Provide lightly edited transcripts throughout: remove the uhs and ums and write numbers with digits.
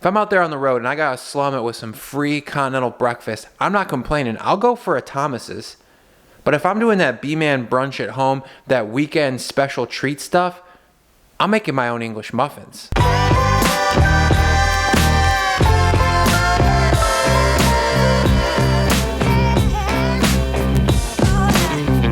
If I'm out there on the road and I gotta slum it with some free continental breakfast, I'm not complaining. I'll go for a Thomas's. But if I'm doing that B-Man brunch at home, that weekend special treat stuff, I'm making my own English muffins.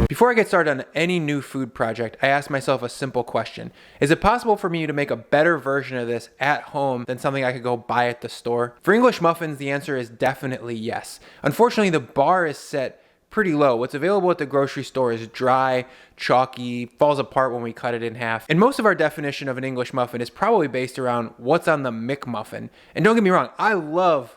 Before I get started on any new food project, I ask myself a simple question. Is it possible for me to make a better version of this at home than something I could go buy at the store? For English muffins, the answer is definitely yes. Unfortunately, the bar is set pretty low. What's available at the grocery store is dry, chalky, falls apart when we cut it in half. And most of our definition of an English muffin is probably based around what's on the McMuffin. And don't get me wrong, I love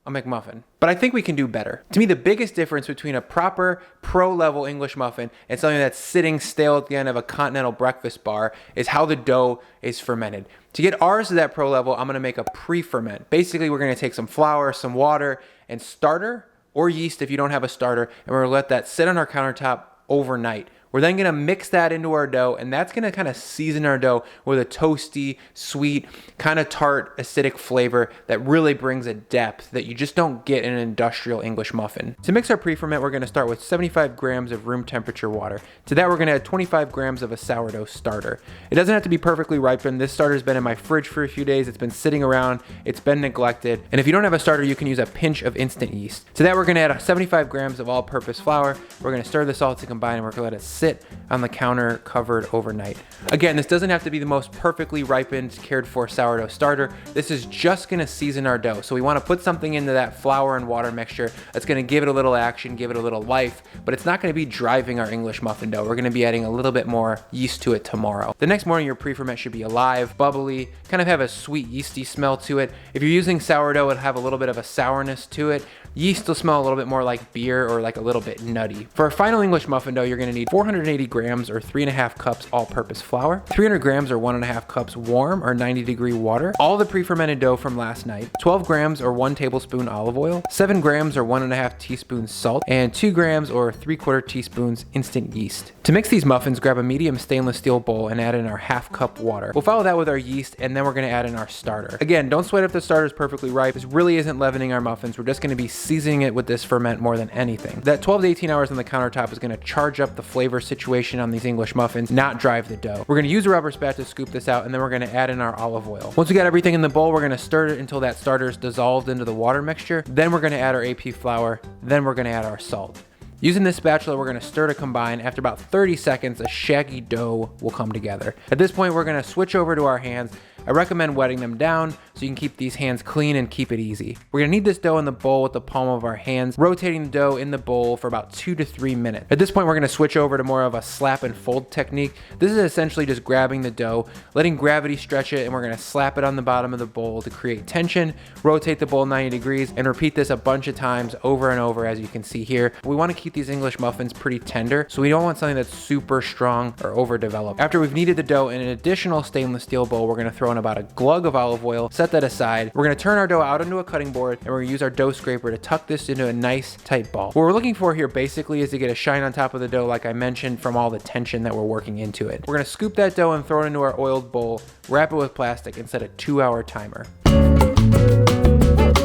a McMuffin, but I think we can do better. To me, the biggest difference between a proper pro-level English muffin and something that's sitting stale at the end of a continental breakfast bar is how the dough is fermented. To get ours to that pro level, I'm gonna make a pre-ferment. Basically, we're gonna take some flour, some water, and starter, or yeast if you don't have a starter, and we're gonna let that sit on our countertop overnight. We're then gonna mix that into our dough, and that's gonna kind of season our dough with a toasty, sweet, kind of tart, acidic flavor that really brings a depth that you just don't get in an industrial English muffin. To mix our pre-ferment, we're gonna start with 75 grams of room temperature water. To that, we're gonna add 25 grams of a sourdough starter. It doesn't have to be perfectly ripened. This starter's been in my fridge for a few days. It's been sitting around, it's been neglected. And if you don't have a starter, you can use a pinch of instant yeast. To that, we're gonna add 75 grams of all-purpose flour. We're gonna stir this all to combine, and we're gonna let it sit on the counter covered overnight. Again, this doesn't have to be the most perfectly ripened, cared for sourdough starter. This is just gonna season our dough. So we wanna put something into that flour and water mixture that's gonna give it a little action, give it a little life, but it's not gonna be driving our English muffin dough. We're gonna be adding a little bit more yeast to it tomorrow. The next morning, your pre-ferment should be alive, bubbly, kind of have a sweet yeasty smell to it. If you're using sourdough, it'll have a little bit of a sourness to it. Yeast will smell a little bit more like beer or like a little bit nutty. For our final English muffin dough, you're gonna need 480 grams or 3.5 cups all-purpose flour, 300 grams or 1.5 cups warm or 90-degree water, all the pre-fermented dough from last night, 12 grams or 1 tablespoon olive oil, 7 grams or 1.5 teaspoons salt, and 2 grams or 3/4 teaspoons instant yeast. To mix these muffins, grab a medium stainless steel bowl and add in our 1/2 cup water. We'll follow that with our yeast, and then we're gonna add in our starter. Again, don't sweat if the starter is perfectly ripe. This really isn't leavening our muffins. We're just gonna be seasoning it with this ferment more than anything. That 12 to 18 hours on the countertop is gonna charge up the flavor situation on these English muffins, not drive the dough. We're gonna use a rubber spatula to scoop this out, and then we're gonna add in our olive oil. Once we got everything in the bowl, we're gonna stir it until that starter is dissolved into the water mixture. Then we're gonna add our AP flour. Then we're gonna add our salt. Using this spatula, we're gonna stir to combine. After about 30 seconds, a shaggy dough will come together. At this point, we're gonna switch over to our hands. I recommend wetting them down so you can keep these hands clean and keep it easy. We're gonna knead this dough in the bowl with the palm of our hands, rotating the dough in the bowl for about 2 to 3 minutes. At this point, we're gonna switch over to more of a slap and fold technique. This is essentially just grabbing the dough, letting gravity stretch it, and we're gonna slap it on the bottom of the bowl to create tension, rotate the bowl 90 degrees, and repeat this a bunch of times over and over, as you can see here. We wanna keep these English muffins pretty tender, so we don't want something that's super strong or overdeveloped. After we've kneaded the dough in an additional stainless steel bowl, we're gonna throw in about a glug of olive oil, set that aside. We're gonna turn our dough out onto a cutting board, and we're gonna use our dough scraper to tuck this into a nice tight ball. What we're looking for here basically is to get a shine on top of the dough, like I mentioned, from all the tension that we're working into it. We're gonna scoop that dough and throw it into our oiled bowl, wrap it with plastic, and set a 2-hour timer.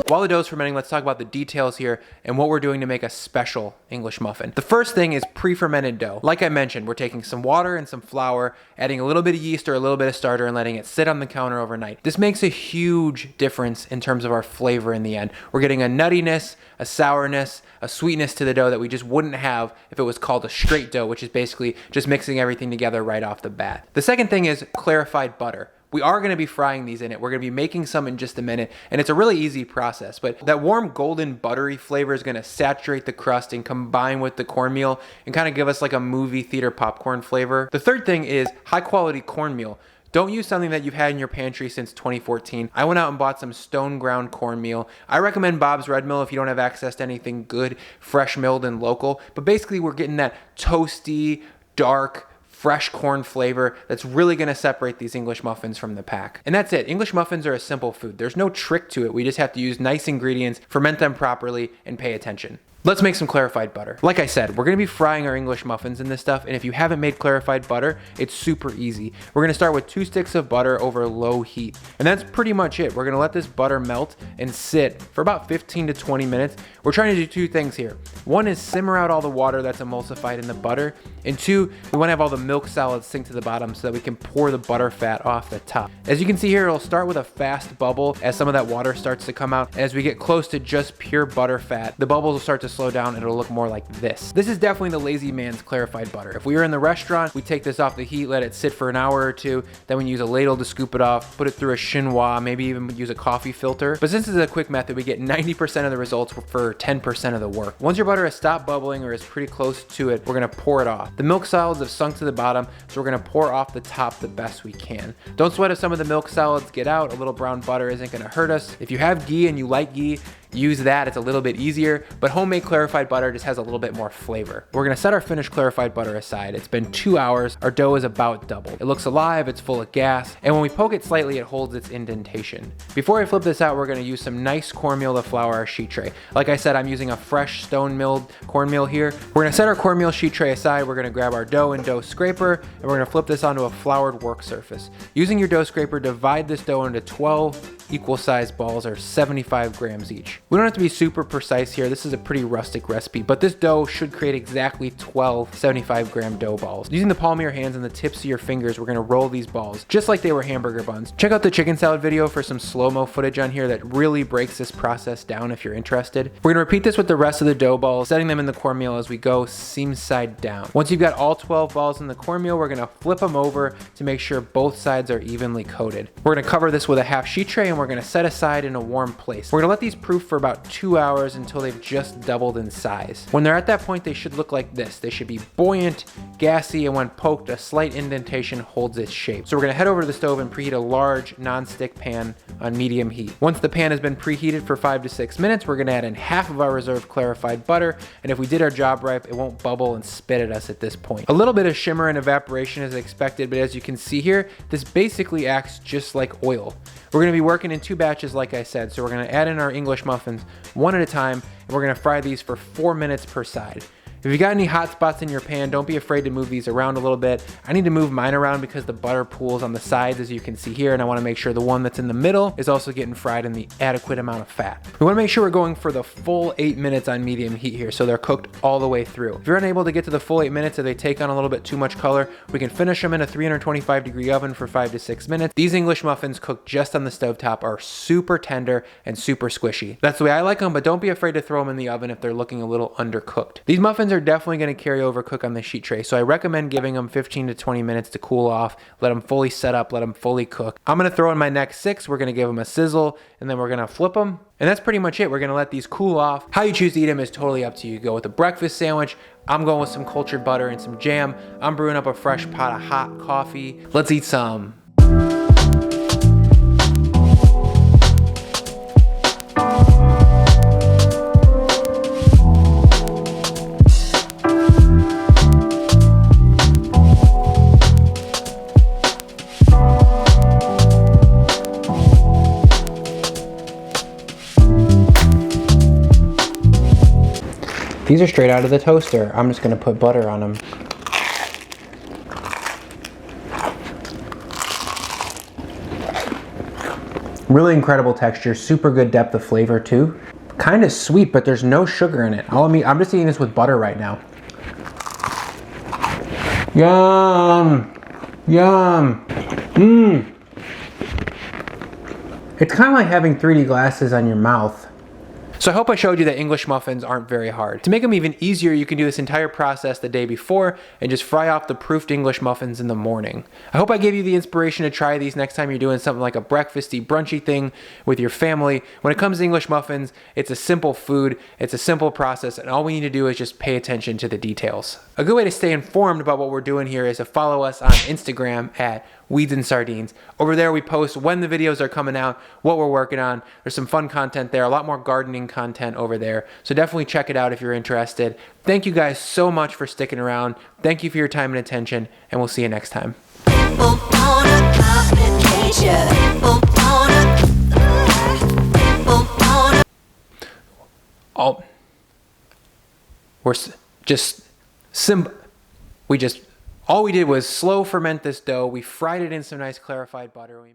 While the dough's fermenting, let's talk about the details here and what we're doing to make a special English muffin. The first thing is pre-fermented dough. Like I mentioned, we're taking some water and some flour, adding a little bit of yeast or a little bit of starter, and letting it sit on the counter overnight. This makes a huge difference in terms of our flavor in the end. We're getting a nuttiness, a sourness, a sweetness to the dough that we just wouldn't have if it was called a straight dough, which is basically just mixing everything together right off the bat. The second thing is clarified butter. We are gonna be frying these in it. We're gonna be making some in just a minute, and it's a really easy process, but that warm golden buttery flavor is gonna saturate the crust and combine with the cornmeal and kind of give us like a movie theater popcorn flavor. The third thing is high quality cornmeal. Don't use something that you've had in your pantry since 2014. I went out and bought some stone ground cornmeal. I recommend Bob's Red Mill if you don't have access to anything good, fresh milled and local, but basically we're getting that toasty, dark, fresh corn flavor that's really gonna separate these English muffins from the pack. And that's it. English muffins are a simple food. There's no trick to it. We just have to use nice ingredients, ferment them properly, and pay attention. Let's make some clarified butter. Like I said, we're gonna be frying our English muffins in this stuff, and if you haven't made clarified butter, it's super easy. We're gonna start with 2 sticks of butter over low heat, and that's pretty much it. We're gonna let this butter melt and sit for about 15 to 20 minutes. We're trying to do 2 things here. One is simmer out all the water that's emulsified in the butter, and 2, we wanna have all the milk solids sink to the bottom so that we can pour the butter fat off the top. As you can see here, it'll start with a fast bubble as some of that water starts to come out. As we get close to just pure butter fat, the bubbles will start to slow down and it'll look more like this. This is definitely the lazy man's clarified butter. If we were in the restaurant, we take this off the heat, let it sit for an hour or 2, then we use a ladle to scoop it off, put it through a chinois, maybe even use a coffee filter. But since this is a quick method, we get 90% of the results for 10% of the work. Once your butter has stopped bubbling or is pretty close to it, we're gonna pour it off. The milk solids have sunk to the bottom, so we're gonna pour off the top the best we can. Don't sweat if some of the milk solids get out. A little brown butter isn't gonna hurt us. If you have ghee and you like ghee, use that. It's a little bit easier, but homemade clarified butter just has a little bit more flavor. We're gonna set our finished clarified butter aside. It's been 2 hours. Our dough is about doubled. It looks alive, it's full of gas, and when we poke it slightly, it holds its indentation. Before I flip this out, we're gonna use some nice cornmeal to flour our sheet tray. Like I said, I'm using a fresh stone milled cornmeal here. We're gonna set our cornmeal sheet tray aside. We're gonna grab our dough and dough scraper, and we're gonna flip this onto a floured work surface. Using your dough scraper, divide this dough into 12 equal sized balls, or 75 grams each. We don't have to be super precise here. This is a pretty rustic recipe, but this dough should create exactly 12 75 gram dough balls. Using the palm of your hands and the tips of your fingers, we're gonna roll these balls just like they were hamburger buns. Check out the chicken salad video for some slow-mo footage on here that really breaks this process down if you're interested. We're gonna repeat this with the rest of the dough balls, setting them in the cornmeal as we go seam side down. Once you've got all 12 balls in the cornmeal, we're gonna flip them over to make sure both sides are evenly coated. We're gonna cover this with a half sheet tray, and we're gonna set aside in a warm place. We're gonna let these proof for about 2 hours until they've just doubled in size. When they're at that point, they should look like this. They should be buoyant, gassy, and when poked, a slight indentation holds its shape. So we're gonna head over to the stove and preheat a large non-stick pan on medium heat. Once the pan has been preheated for 5 to 6 minutes, we're gonna add in half of our reserved clarified butter, and if we did our job right, it won't bubble and spit at us at this point. A little bit of shimmer and evaporation is expected, but as you can see here, this basically acts just like oil. We're gonna be working in 2 batches, like I said, so we're gonna add in our English muffins one at a time, and we're gonna fry these for 4 minutes per side. If you got any hot spots in your pan, don't be afraid to move these around a little bit. I need to move mine around because the butter pools on the sides, as you can see here, and I wanna make sure the one that's in the middle is also getting fried in the adequate amount of fat. We wanna make sure we're going for the full 8 minutes on medium heat here, so they're cooked all the way through. If you're unable to get to the full 8 minutes, if they take on a little bit too much color, we can finish them in a 325-degree oven for 5 to 6 minutes. These English muffins cooked just on the stovetop are super tender and super squishy. That's the way I like them, but don't be afraid to throw them in the oven if they're looking a little undercooked. These muffins are definitely gonna carry over cook on the sheet tray, so I recommend giving them 15 to 20 minutes to cool off, let them fully set up, let them fully cook. I'm gonna throw in my next 6, we're gonna give them a sizzle, and then we're gonna flip them, and that's pretty much it. We're gonna let these cool off. How you choose to eat them is totally up to you. Go with a breakfast sandwich. I'm going with some cultured butter and some jam. I'm brewing up a fresh pot of hot coffee. Let's eat some. These are straight out of the toaster. I'm just gonna put butter on them. Really incredible texture, super good depth of flavor too. Kind of sweet, but there's no sugar in it. I'm just eating this with butter right now. Yum, yum, mmm. It's kind of like having 3D glasses on your mouth. So I hope I showed you that English muffins aren't very hard. To make them even easier, you can do this entire process the day before and just fry off the proofed English muffins in the morning. I hope I gave you the inspiration to try these next time you're doing something like a breakfasty, brunchy thing with your family. When it comes to English muffins, it's a simple food, it's a simple process, and all we need to do is just pay attention to the details. A good way to stay informed about what we're doing here is to follow us on Instagram at Weeds and Sardines. Over there we post when the videos are coming out, what we're working on. There's some fun content there, a lot more gardening content over there. So definitely check it out if you're interested. Thank you guys so much for sticking around. Thank you for your time and attention, and we'll see you next time. all we did was slow ferment this dough. We fried it in some nice clarified butter.